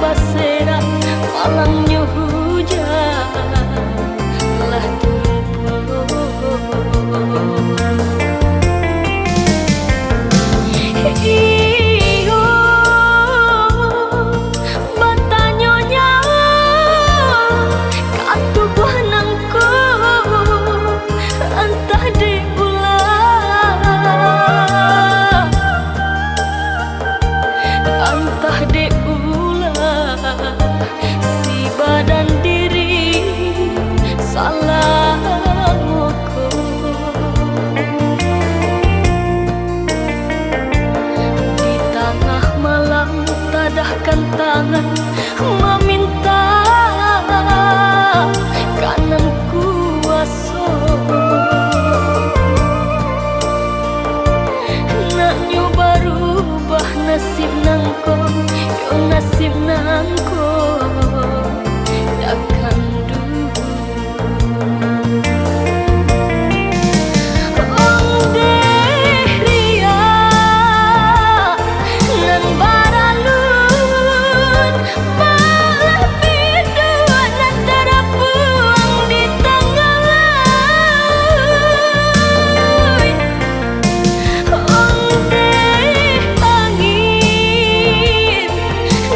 basera malangnya hujan lah turun puluh. Iyo batanyonya katubuh nangku entah di ulah entah di ulah si badan diri salah moko di tengah malam tadahkan tangan meminta kanan kuasa nak nyoba rubah nasib nangko yo nasib nangko takkan dulu ong dehria nan baralun malah bidua nan terapuang di tengah laut ong deh angin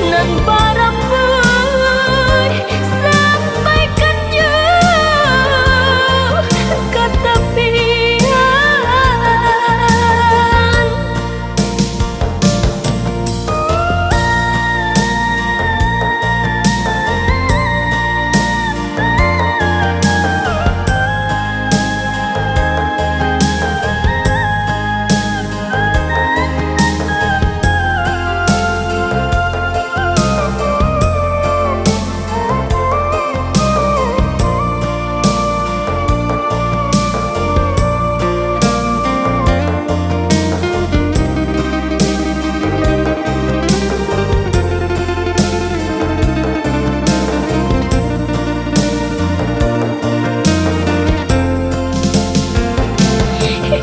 nan barambuy sampaikan jauh ke tepian.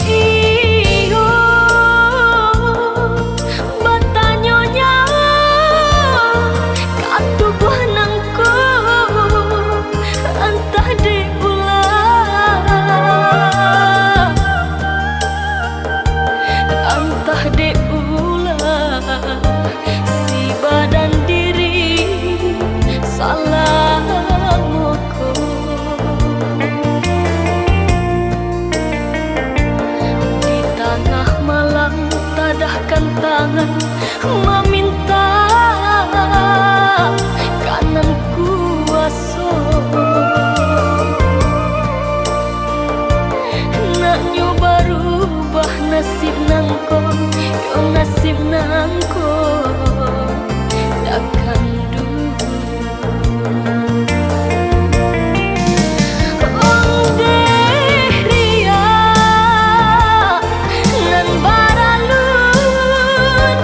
Iyo batanyonya katubuh nangku entah di ulah entah di ulah si badan diri salah moko di tengah malam tadahkan tangan meminta kanan kuasa nak nyoba rubah nasib nangko yo nasib nangko takkan dulu ong dehria nan baralun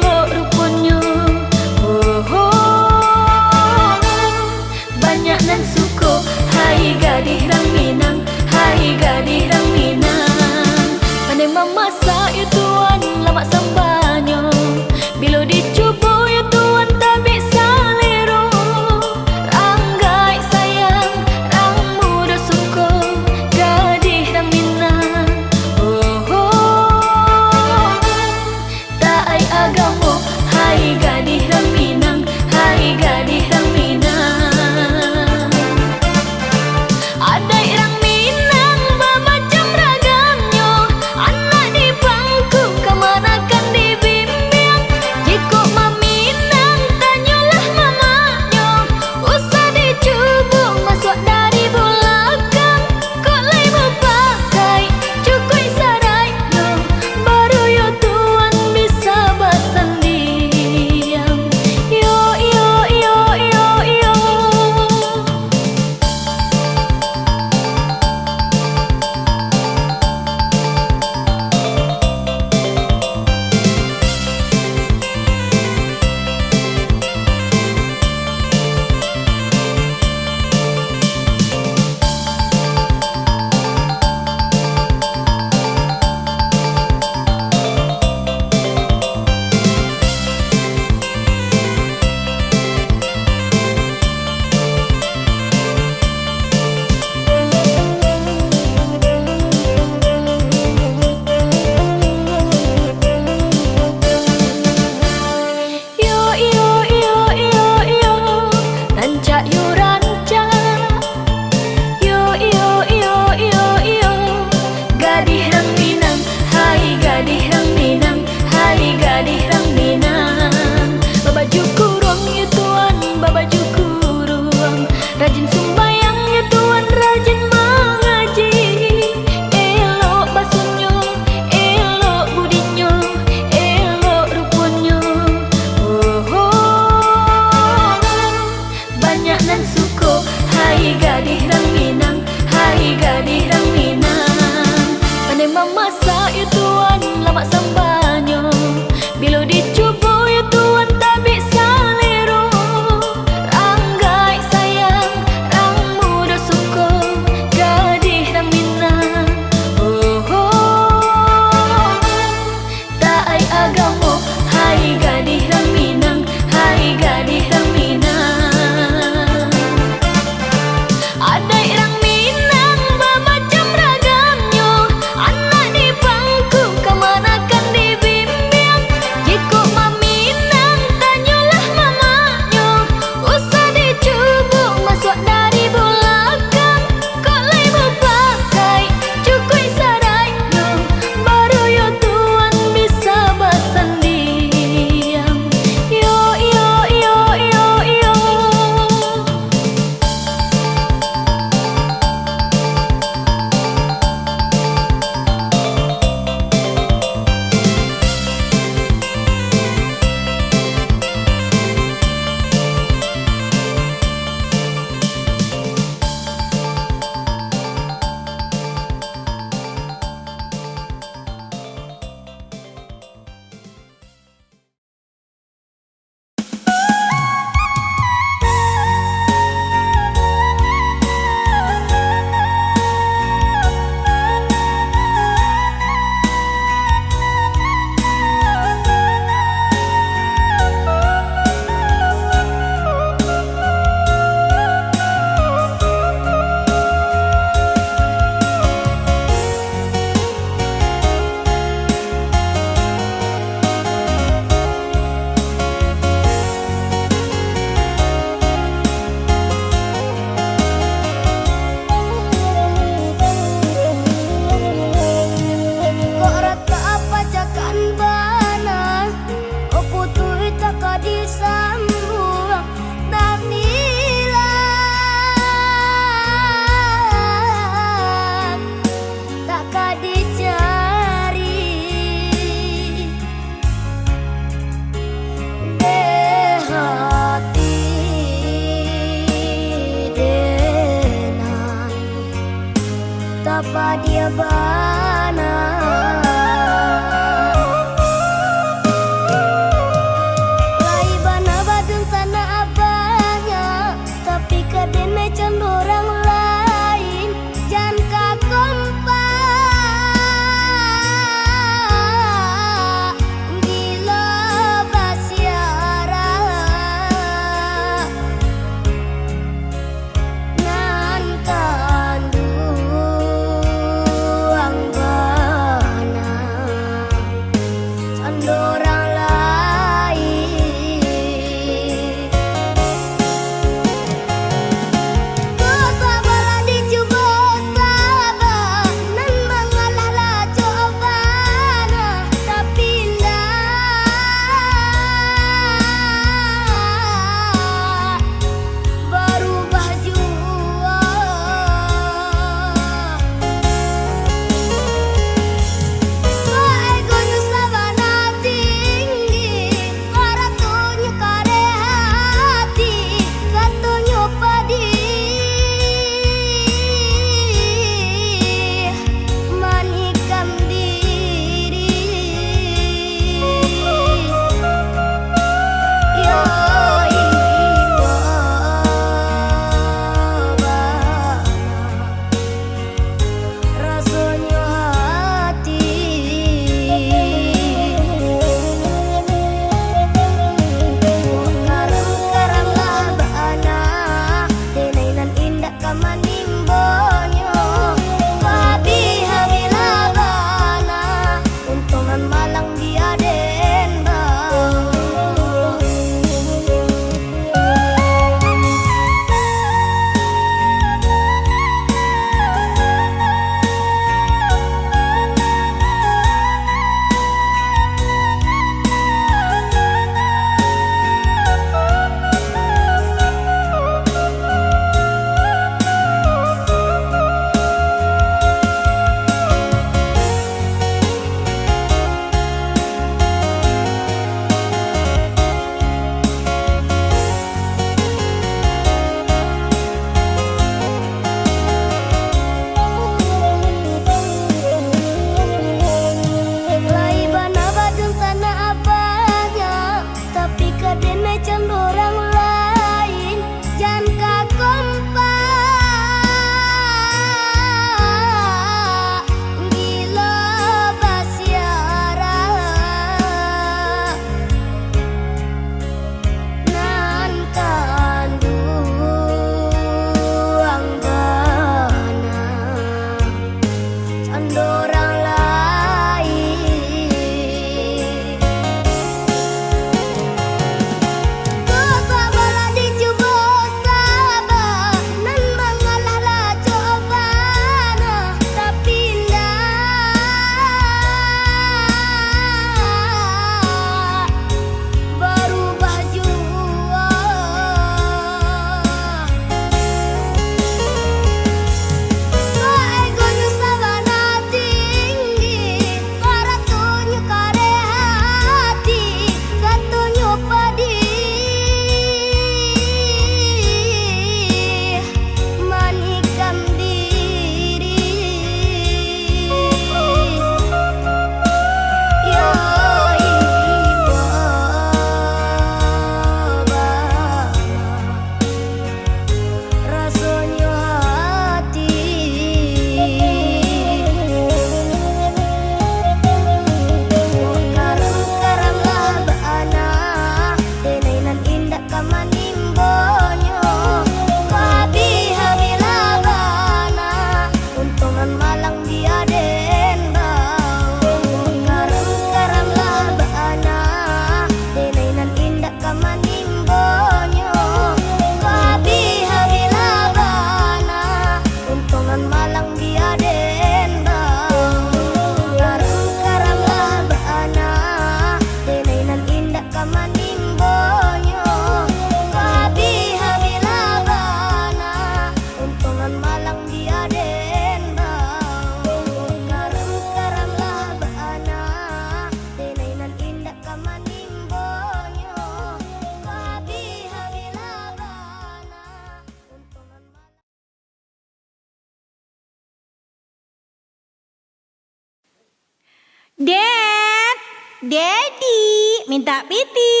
Dad, Daddy, minta piti.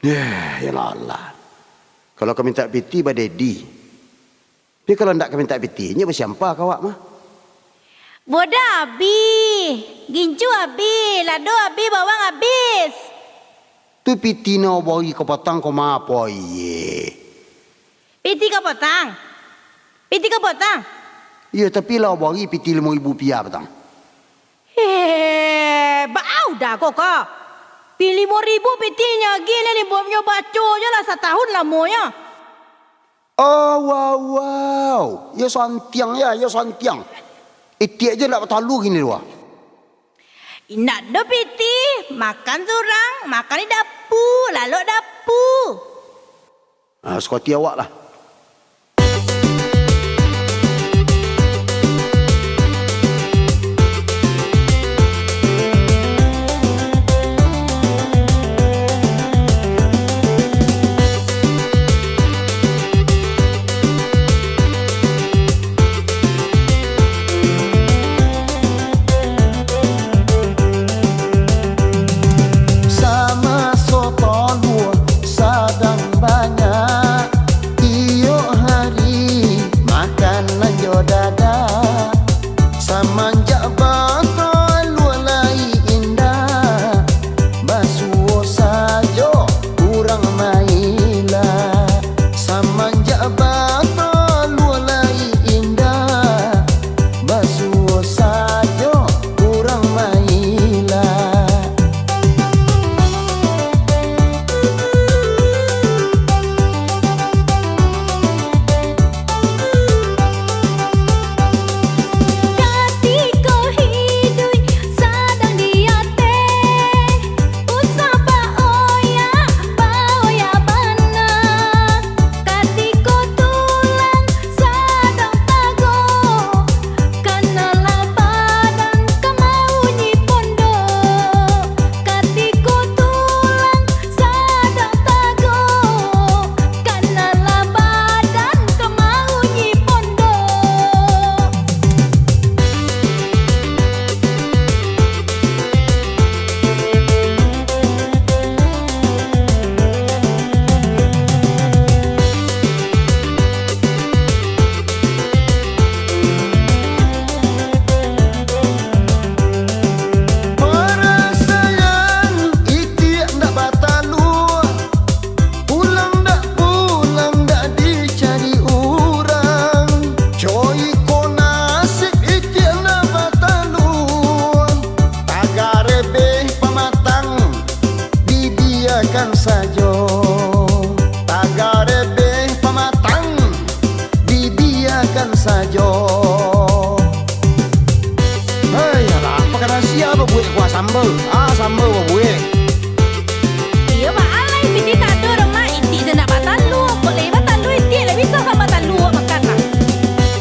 Yalah Allah. Kalau kau minta piti pada Daddy. Tapi kalau tak kau minta piti, nya bersiapa kau awak mah? Boda abi, gincu abi, lado abi, bawang habis. Tu piti nak bagi kau patang kau mah apa ye? Piti kau potang. Piti kau potang. Ya tapi lah bagi piti RM5,000 patang. Bau dah kok. Pilih RM5,000 pitinya gini ni bomnya baco je lah setahun lamonya. Oh wow. Ya santiang ya santiang. Itiak je nak bertalu gini dua. Nak ada piti, makan surang, makan di dapur, lalu dapur. Sekoti awak lah. Sambal. Sambal buat. Iya mak alai piti tak ada orang mak iti je nak batal lu. Boleh batal lu iti lah bisa kan batal lu makan lah.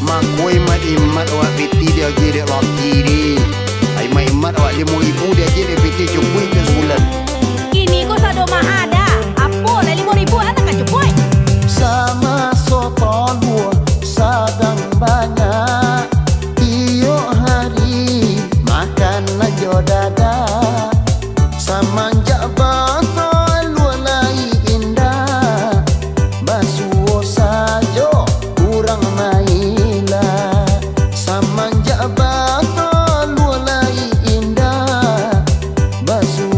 Mak kue imat awak piti dia jadi laki ni. Ai imat awak RM5,000 dia jadi piti cukup ke sebulan. Kini kau sado mahal dah. Apa lah RM5,000 anak kan cukup. Sama soto lu sadang banyak. Iyo hari makan aja dada. Semenjak batal lualai indah. Basuh saja kurang mailah. Semenjak batal lualai indah. Basuh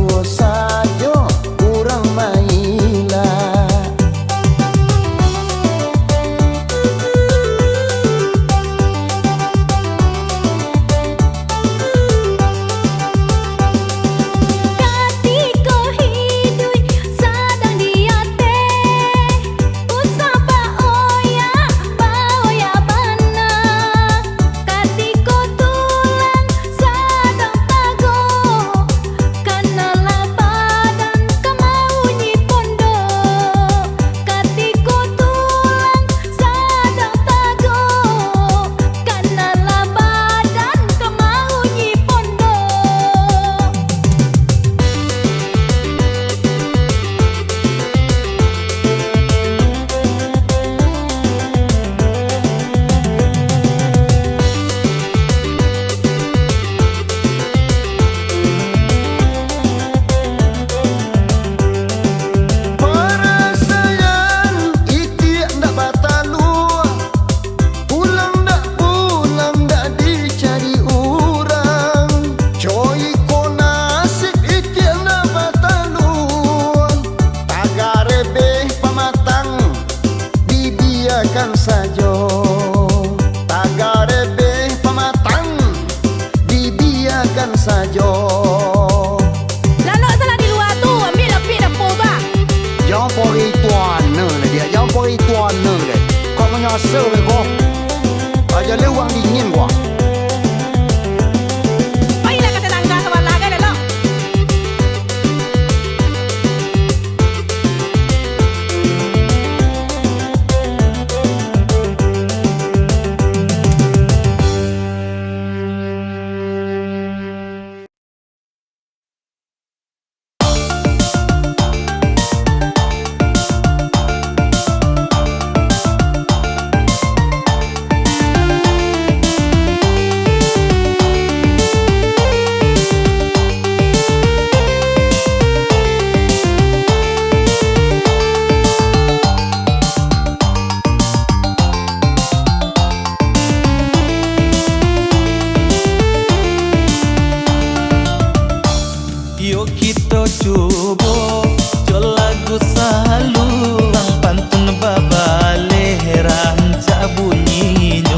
Yuk kita coba jo lagu salu ang pantun babale rancak bunyinya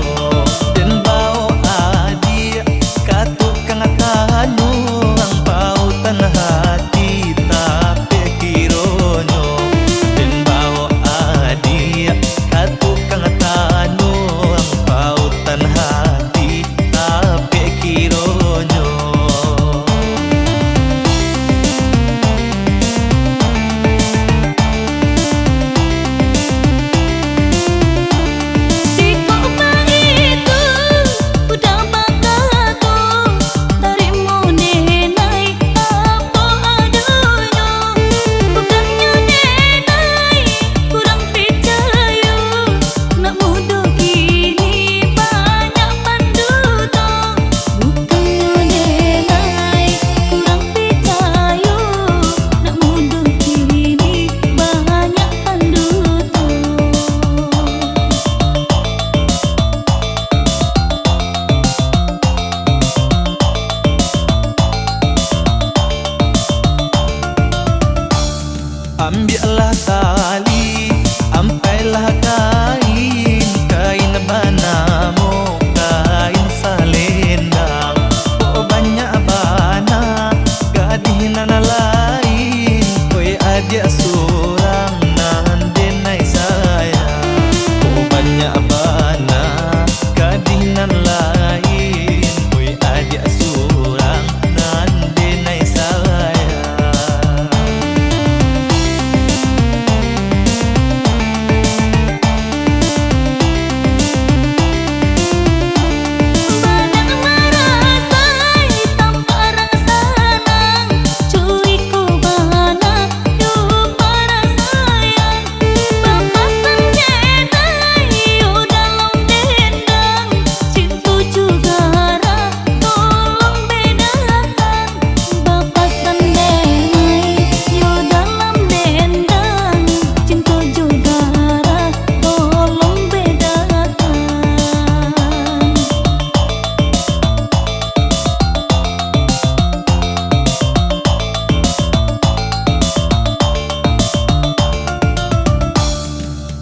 dan bau adia katukang tanu ang pautan hati tapi kironyo dan bau adia katukang tanu ang pautan hati tapi kironyo. Ambillah tali, ampailah kain, kain banamu, kain salendang. Oh banyak bana, gadinan lain, koi adik surang nan denai sayang. Oh banyak bana, gadinan lain, koi adik surang nan denai sayang.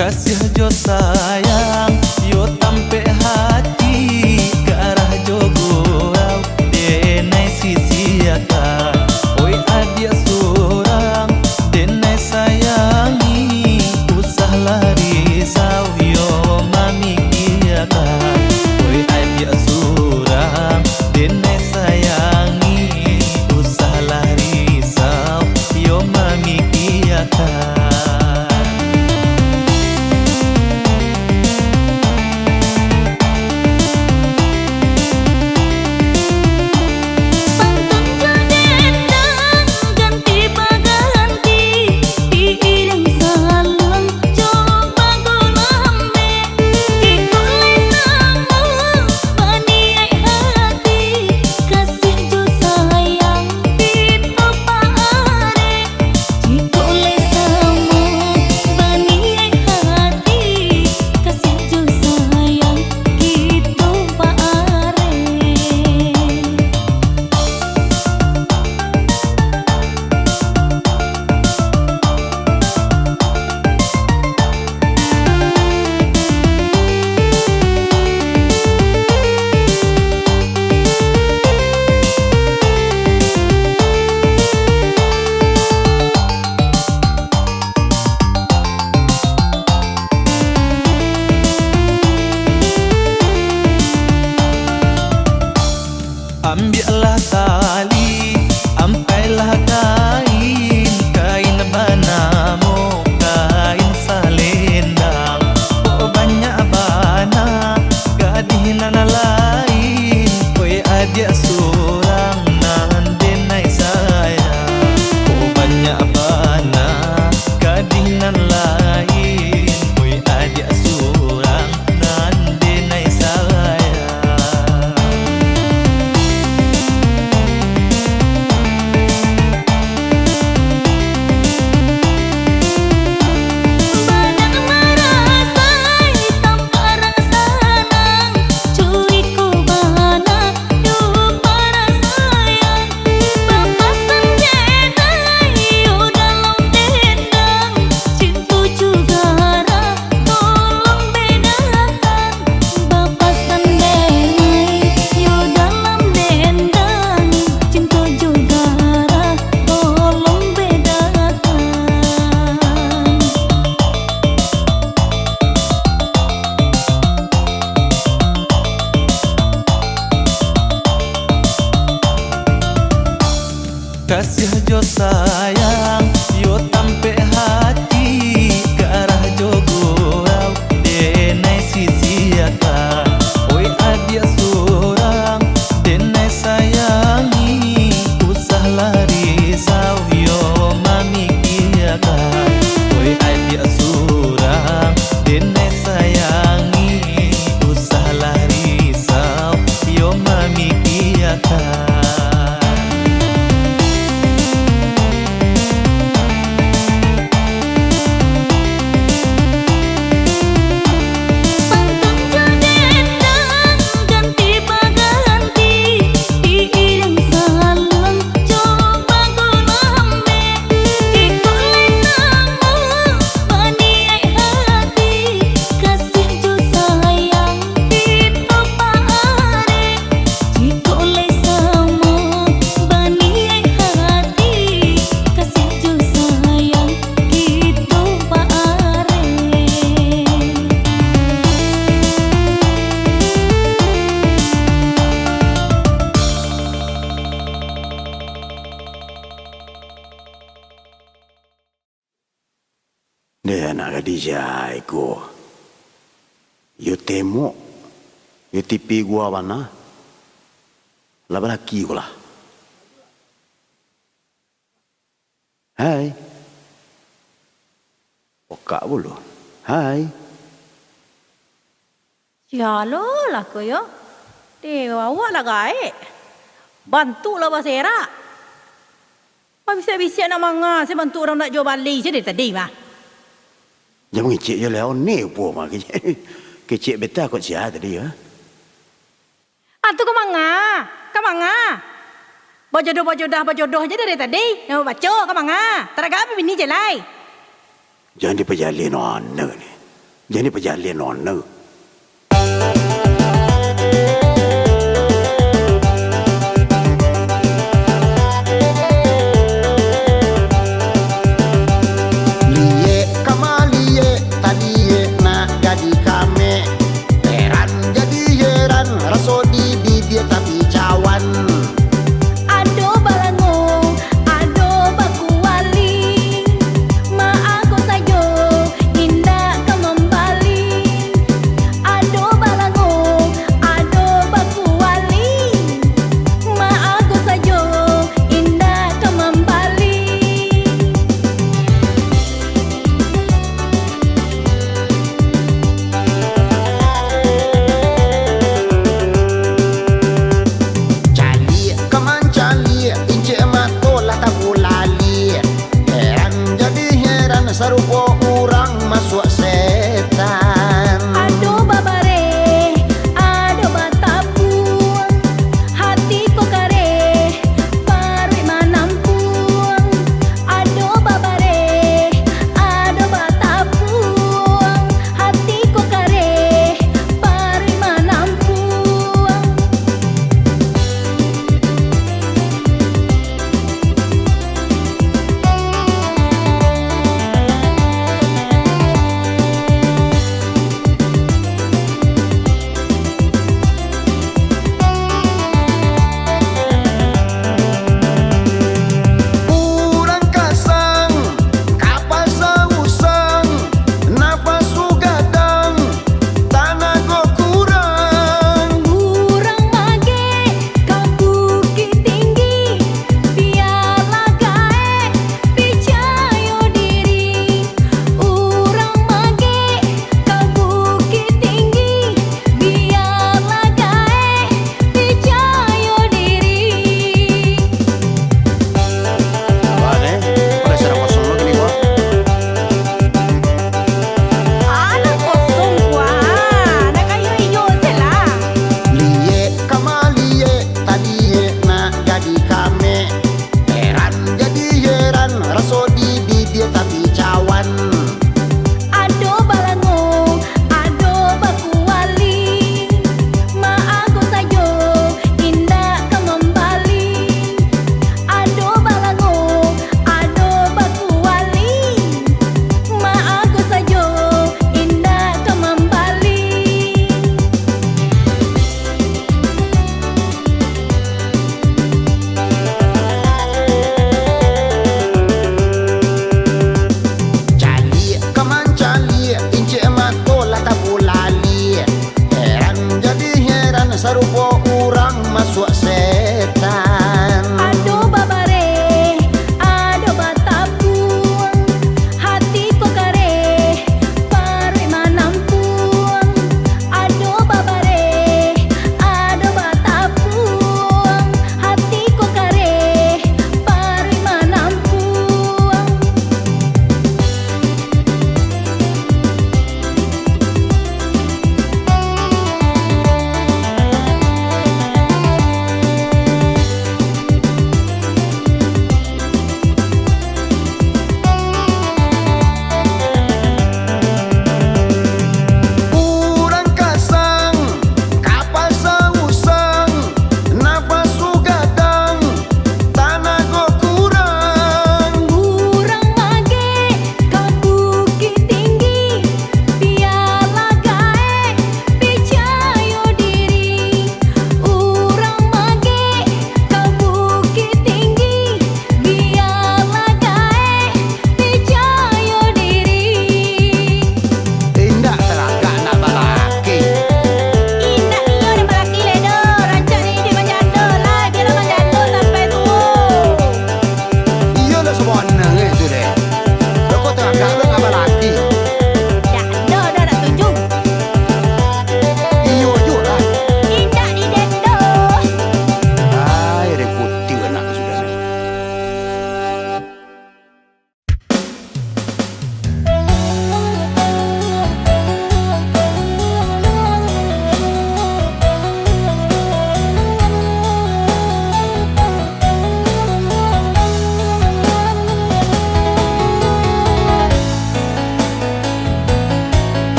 Kasih jo sayang, yo tampe hati ke arah jo gurau denai sisi akan. Oi adik surang denai sayangi, usahlah risau yo mami kiakan. Oi adik surang denai sayangi, usahlah risau yo mami kiakan. Kasih jo sayang, yo tampe hati ke arah jogo rau denai sisi aka. Oi adia sorang denai sayangi, usah lari sau yo mami kiaka. Oi adia sorang denai sayangi, usah lari sau yo mami kiaka. Dia nak Khadijah ko. Yo temo. Yo tipi gua mana? Lah laki ko lah. Hai. Okak bulu. Hai. Ya lo lah ko yo. Dewa awak lah gae. Bantulah Basera. Apa bisa-bisa nak manga saya bantu orang nak jual balik je dari tadi mah. Jangan ngicik je lah ni po mah kecik beta kot sia tadi ha. Atu ke manga? Ke manga? Berjodoh je dari tadi. Nama baca ke manga? Teraga apa bini je lai? Jangan diperjalin ona ni. Jangan diperjalin ona.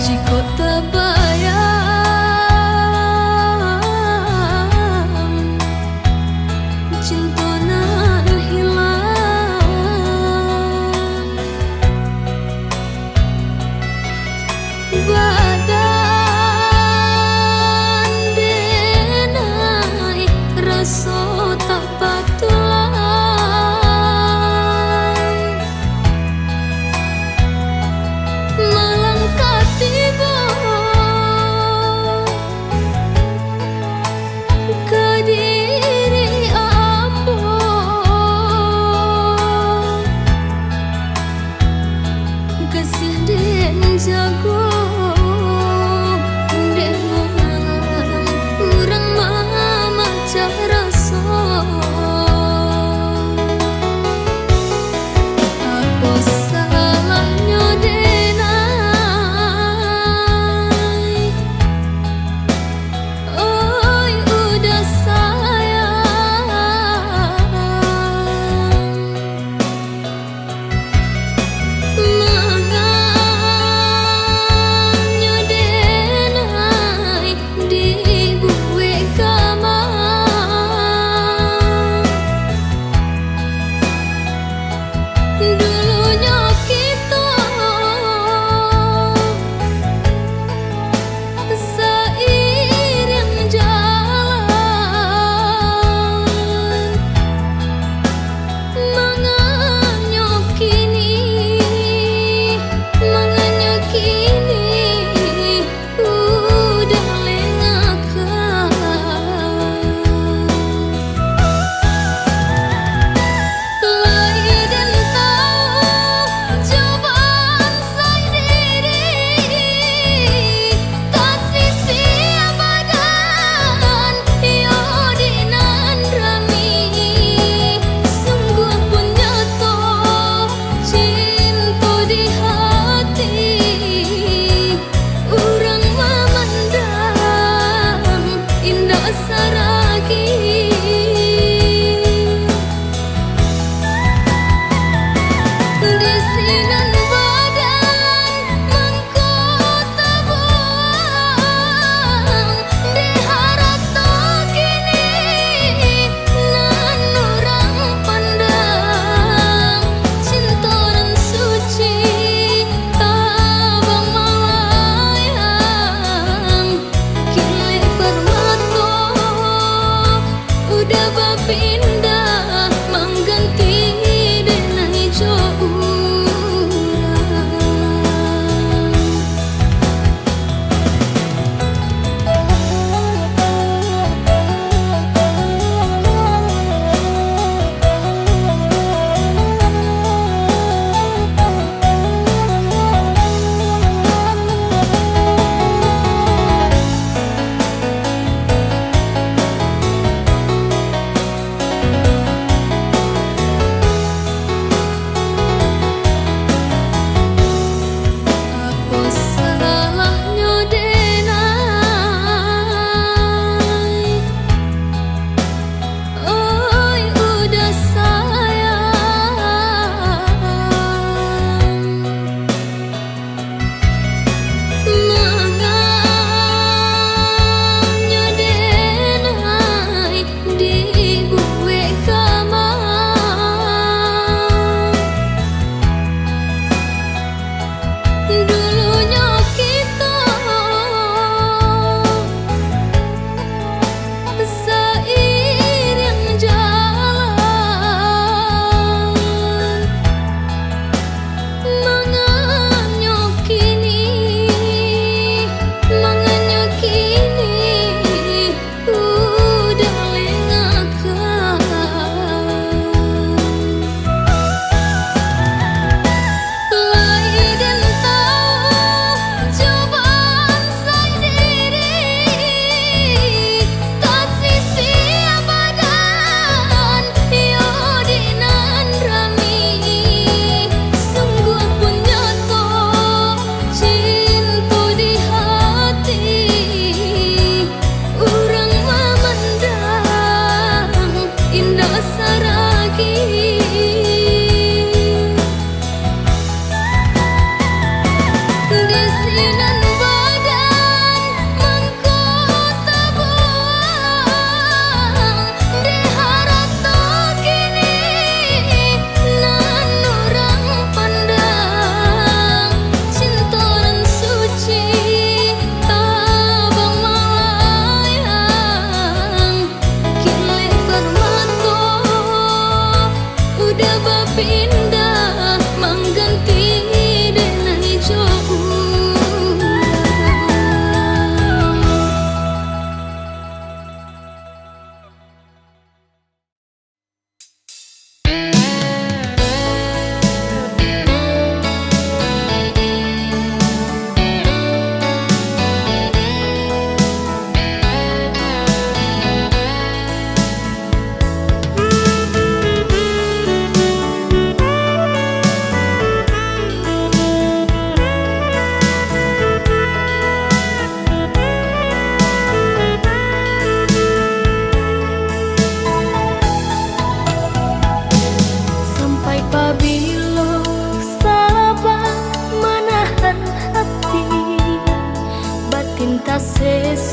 Jika terbayang cinta nan hilang, badan denai rasa tak patulang, melangkah tiba ke diri ambo, kasih den jago den malam urang mama cara apa salahnya denai, oi udah sayang, mengapa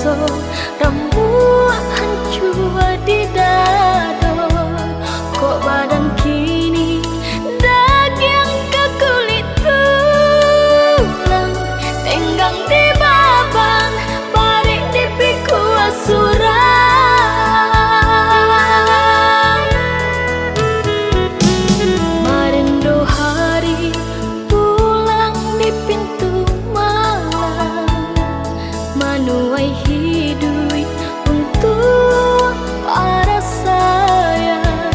so rambut hancur di dado. Kok badan kini daging ke kulit tulang, tenggang di babang barik di piku asuran. Marindo hari pulang di pintu malam, manuai hidup untuk para sayang.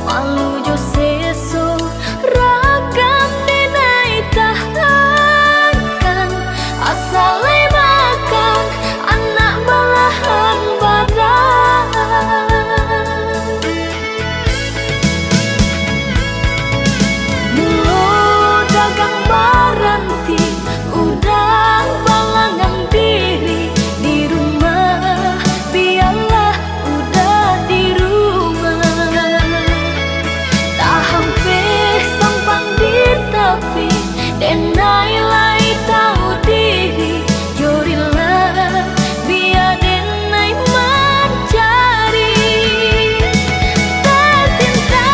Malu jo seso ragam dinai tahankan, asalai makan anak belahan badan. Mulut dagang baranti, udang balangan diri di rumah, biarlah udah di rumah. Tak hampir sampang di tepi, denai lai tahu diri, jurilah biar denai mencari. Tak cinta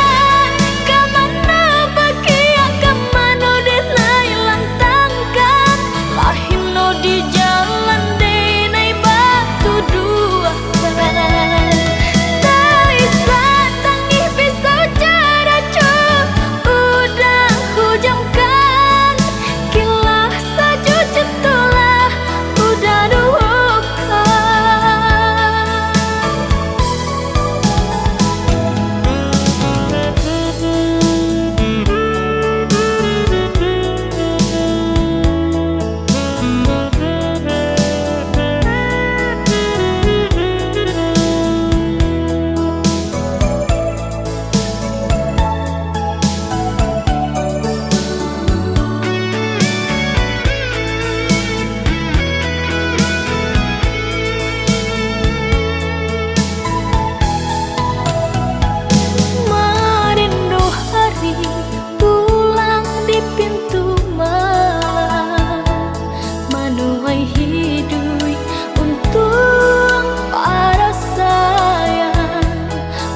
kemana bagi kemana denai lantangkan, lahino di jalan denai batu dua. Tak isa tangi pisau cara udah hujamkan, kilah saju cetulah udah duakan. Marindo hari pulang di pintu malam, manuai hidup untuk para sayang.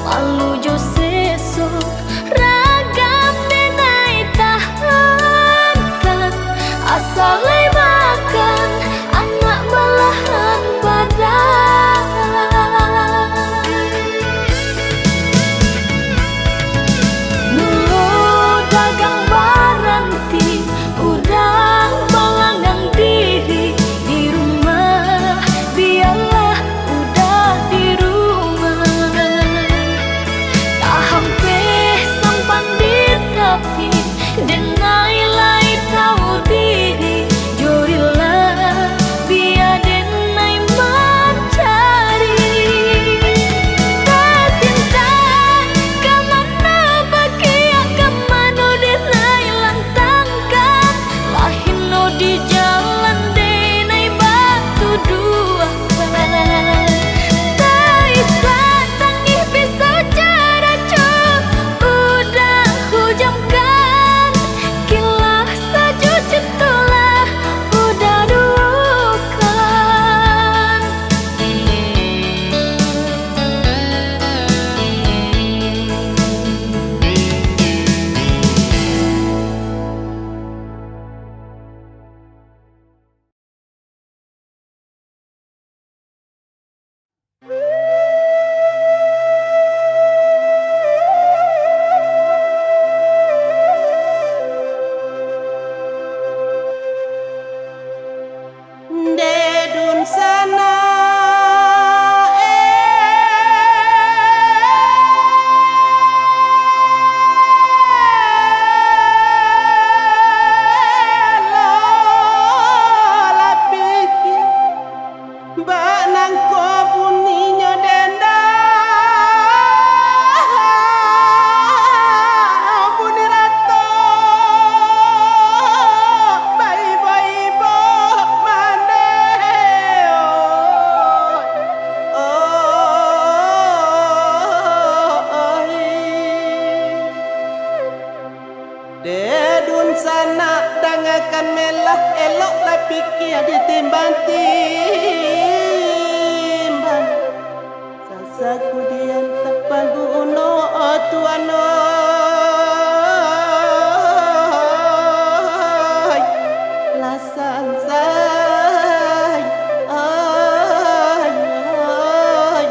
Malu jo seso ragam denai tahankan, asalai makan anak belahan badan. Mulut dagang baranti, udang balangan diri di rumah, biarlah udah di rumah. Tak hampir sampan di tepi, denai lai tahu diri, jurilah biar denai mencari. Tak cinta kemana bagi kemana denai lantangkan, lahino di jalan denai batu dua. Tak isa tangi pisau cara udah hujamkan, kilah saju cetulah udah duakan. Dedun sana banang ko buninya denda buni rato bayi bo mane dedun sana dangakan melah elok lah pikir ditimbang ti aku dian tak paguno tuano lasan say ay ay ay.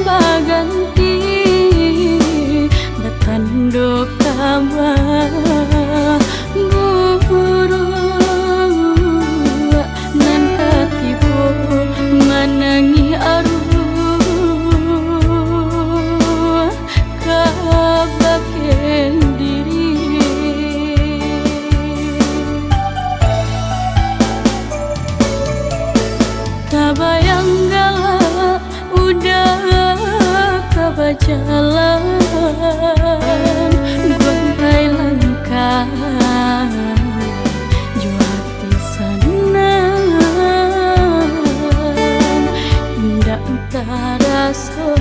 baganti Batando kabar guru Nan katibo manangi aruh kabaken diri Kabayang galak udah kabajalan gontai langkah juati sanan indah taraso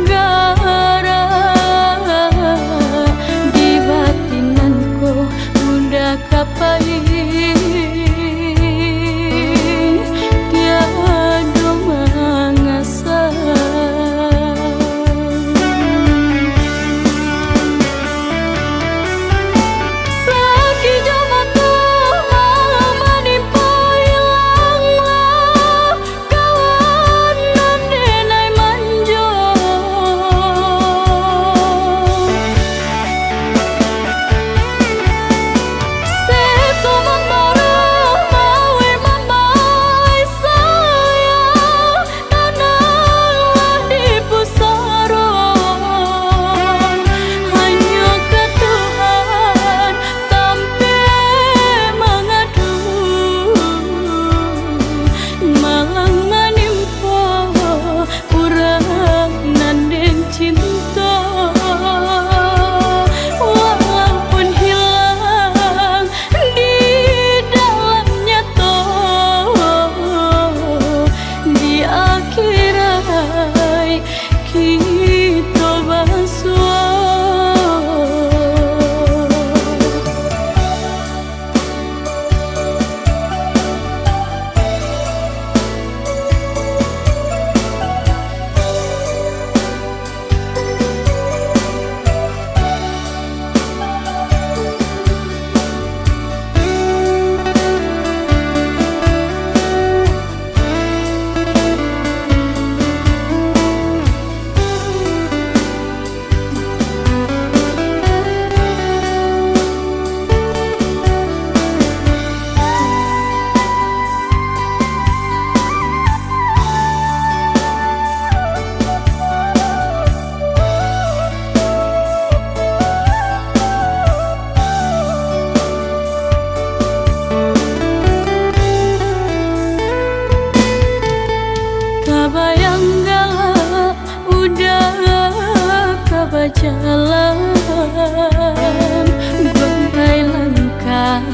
gara di batinanku udah kapai tiada mengasah sakit jamaku menimpa hilanglah kawanan denai manjo sesomang baru mawe mamai sayang tanahlah di pusaro hanya ke Tuhan tampe mengadu malang menimpa urang nanden cinta walaupun hilang di dalamnya di akhirat kita basuh Kabayang galak udah kabajalan gontai langkah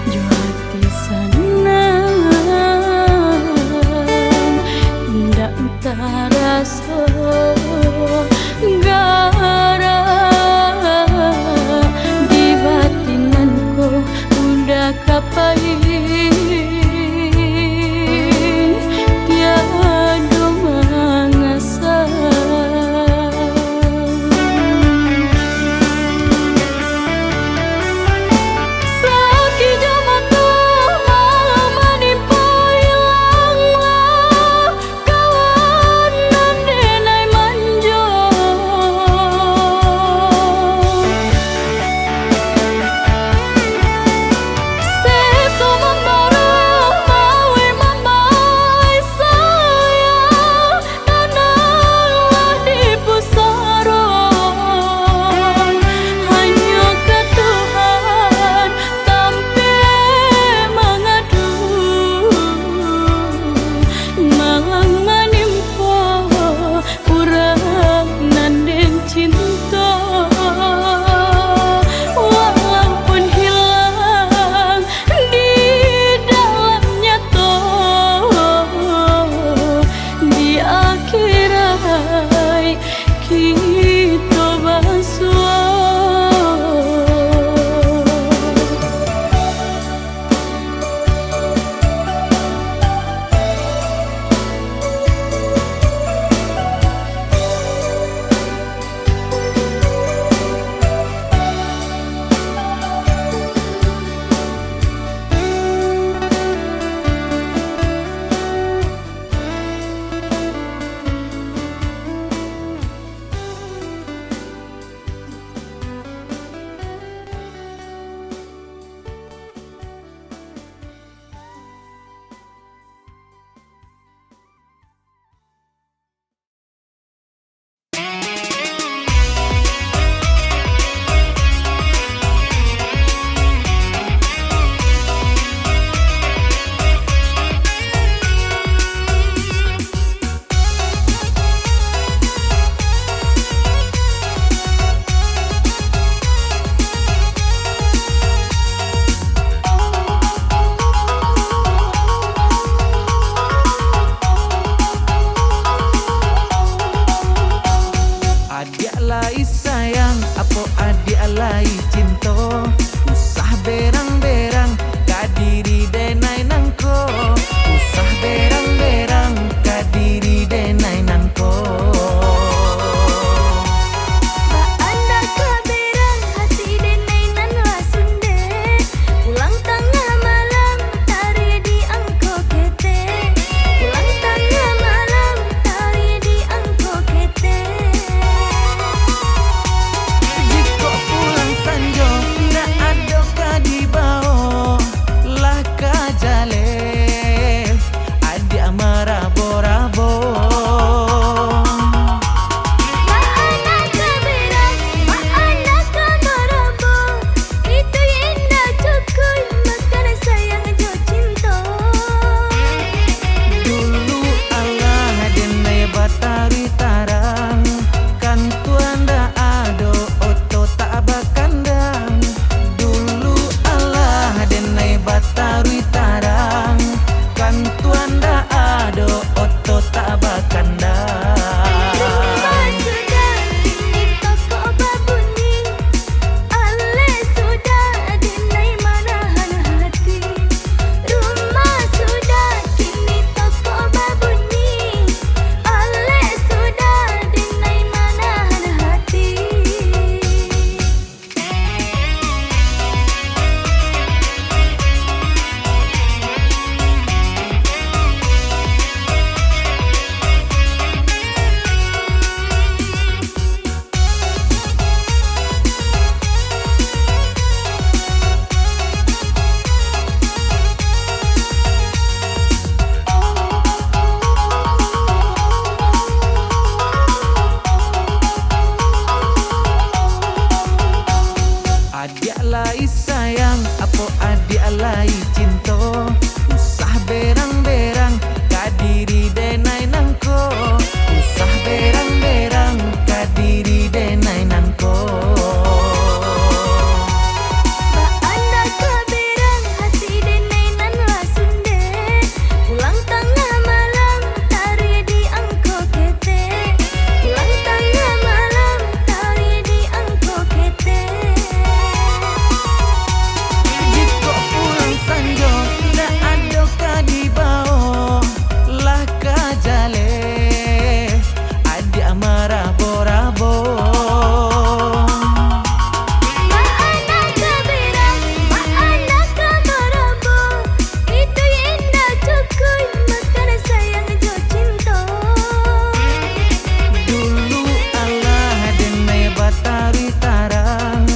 juati sanan indah taraso gara di batinanku udah kapai tiada mengasah sakit jamaku menimpa hilanglah kawanan denai jale adi amara borabo Maana kabira, maana kamarabo. Itu indah cukuy, makan sayang jo cinta. dulu Allah denai batari tarang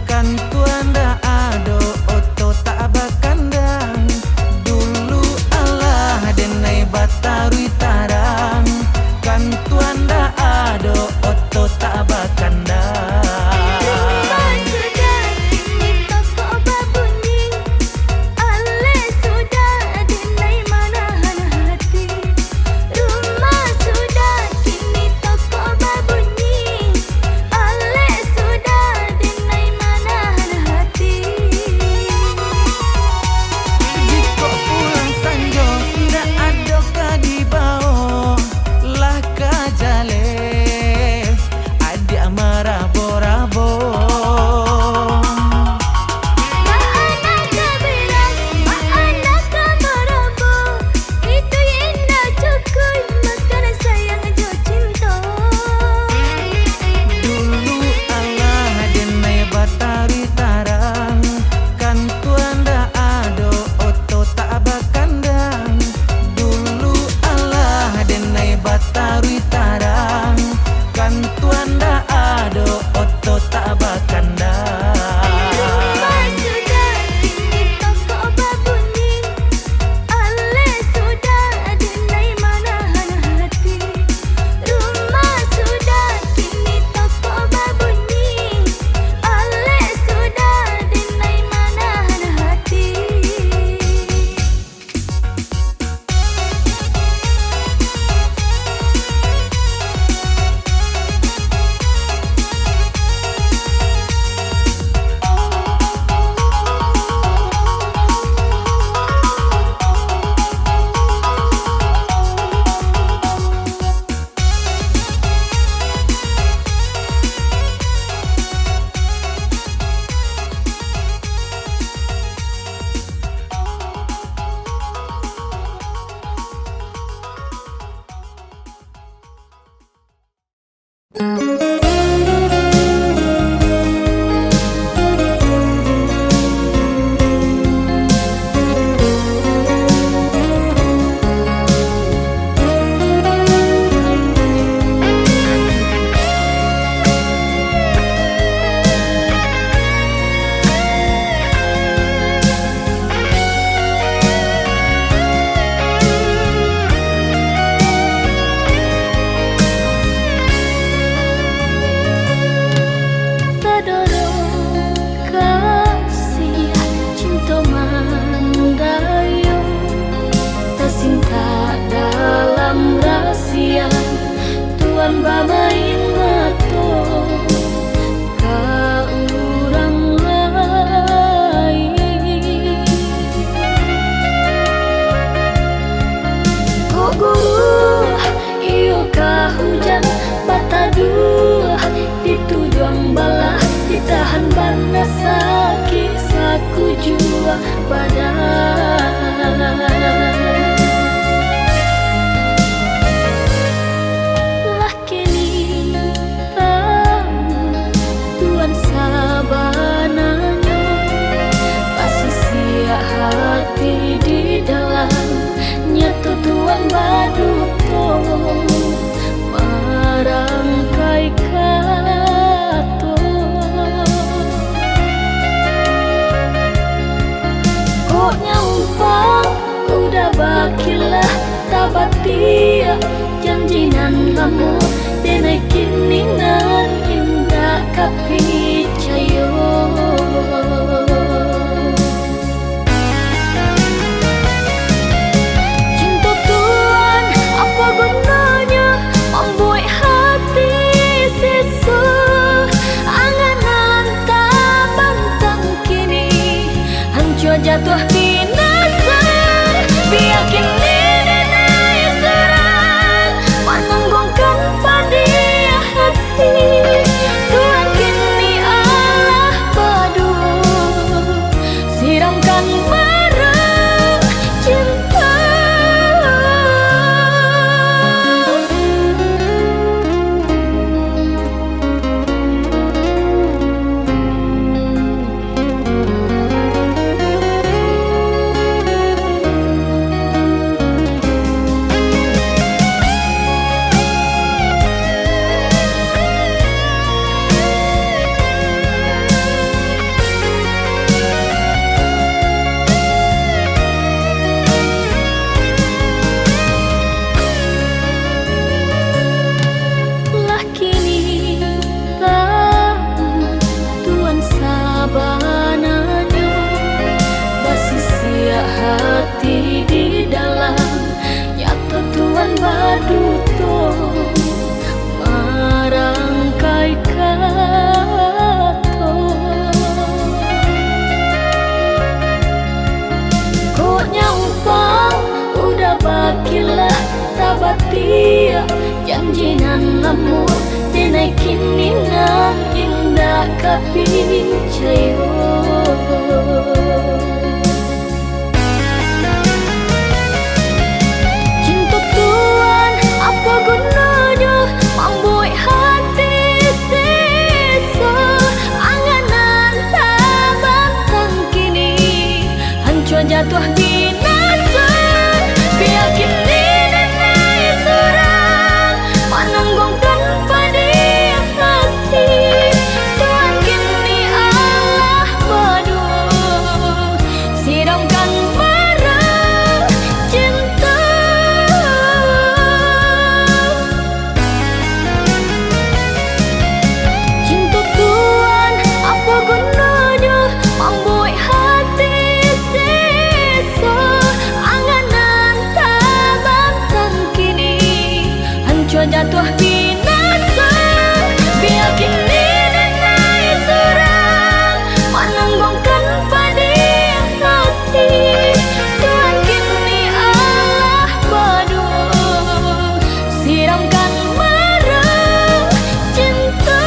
kan tuanda ado oto tak bakandang dulu Allah denai batari tarang kan tuanda ado oto tak bakandang Rumah sudah kini toko babunyi. Ale sudah dinai manahan hati. Rumah sudah kini toko babunyi. Ale sudah dinai manahan hati. Jika pulang sanjo ndak ada kadibao lah kajale adi amara borabo Maana kabira, maana kamarabo. Itu indah cukuy, makan sayang jo cinta. dulu Allah denai batari tarang kan tuanda ado oto tak bakandang dulu Allah denai batari tarang kan tuanda ado oto tak bakandang Rumah sudah kini toko babunyi. Ale sudah dinai manahan hati. Rumah sudah kini toko babunyi. Ale sudah dinai manahan hati. Tadorong kasih cinta mandayo tersinta dalam rahasia Tuan bamain mato ka urang lain Kok guru iyo ka hujan bataduh ditujuan balah ditahan panas sakit saku jua badan lah kini tahu Tuan sabananya pasti siap hati di dalamnya Tuan baduto marangkai kato kok nyampak udah tak kepicayo. Cinta Tuhan apa gunanya membuat hati sisa. Anganan tabang kini hancur jatuh binasa. Biar kini nenai surang menanggungkan pada hati. Tuhan kini Allah berdua siramkan marah cinta. Cinta Tuhan apa gunanya membuat hati sisa. Anganan tabang kini hancur jatuh binasa. Biar kini nenai surang menanggungkan pada hati. Tuhan kini Allah berdua siramkan marah cinta.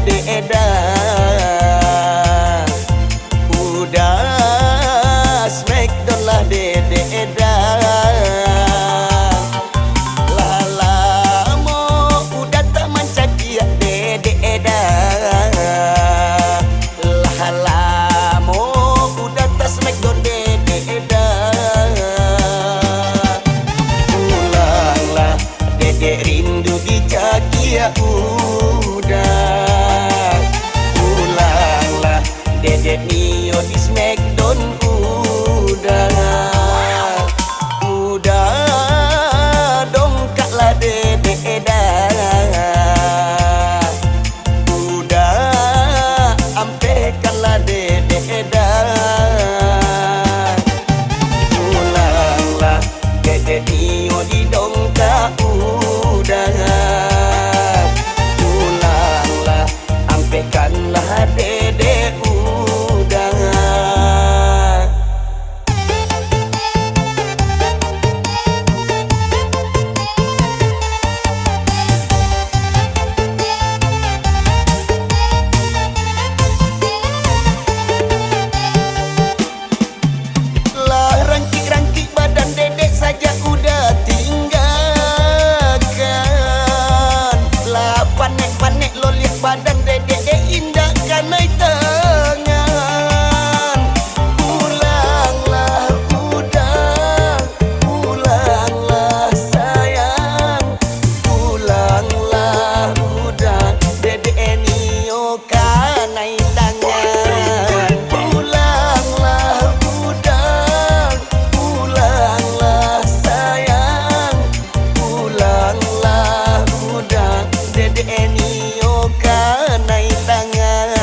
dedek dah. Udah smackdown lah dedek dah. Lama udah tak mencaki dedek dah. Lama udah tak smackdown dedek dah. Pulanglah dedek rindu dicaki ya udah. Pulanglah dedek Mio di smackdown udah. Udah dongkaklah dedek dah. Udah ampekanlah dedek dah. Pulanglah dedek Mio di dongkak udah. Pulanglah ampekanlah dedek udah. Lah rangkik-rangkik badan dedek saja udah tinggalkan. Lah panek-panek lo lihat badan dedek indah kanai tangan. Pulanglah udah, pulanglah sayang. Pulanglah udah, dedek Nio kanai tangan. Pulanglah udah, pulanglah sayang. Pulanglah udah, dedek Nio kanai tangan.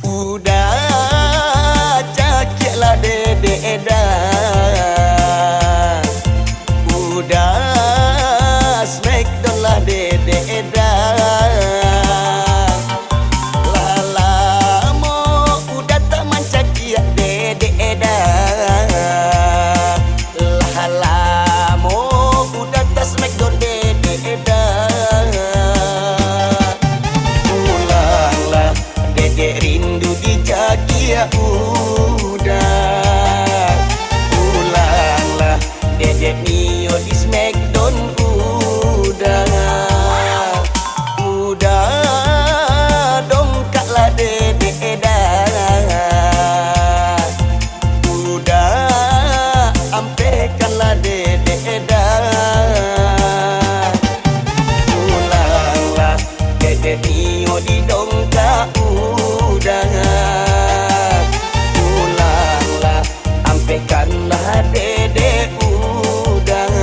Udah cakiklah dedek dah. Udah smackdown lah dedek dah. Lama udah tak mencaki dedek dah. Lama udah tak smackdown dedek dah. Pulanglah dedek rindu dicaki ya udah. Pulanglah dedek Mio di smackdown udah. Udah dongkaklah dedek dah. Udah ampekanlah dedek dah. Pulanglah dedek Mio di dongkak udah. Pulanglah ampekanlah dedek udah.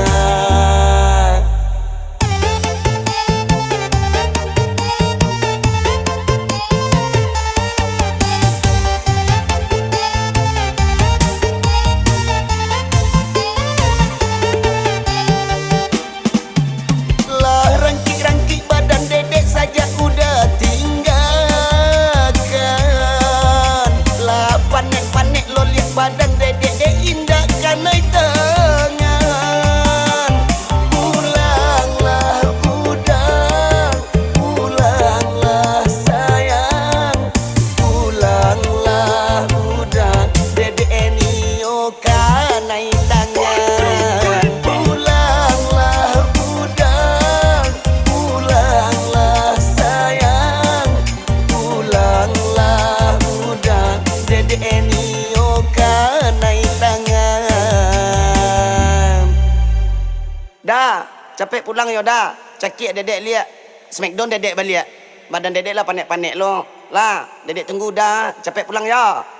Lah rangkik-rangkik badan dedek saja udah tinggalkan. Lah panek-panek lo lihat badan dedek indah kanai tangan. Pulanglah udah, pulanglah sayang. Pulanglah udah, dedek Nio kanai tangan. Pulanglah udah, pulanglah sayang. Pulanglah udah, dedek Nio kanai tangan. Dah, capek pulang yo dah. Cakik dedek lihat. Smackdown dedek balik. Badan dedek lah panek-panek lo. Lah, dedek tunggu dah. Cepet pulang ya.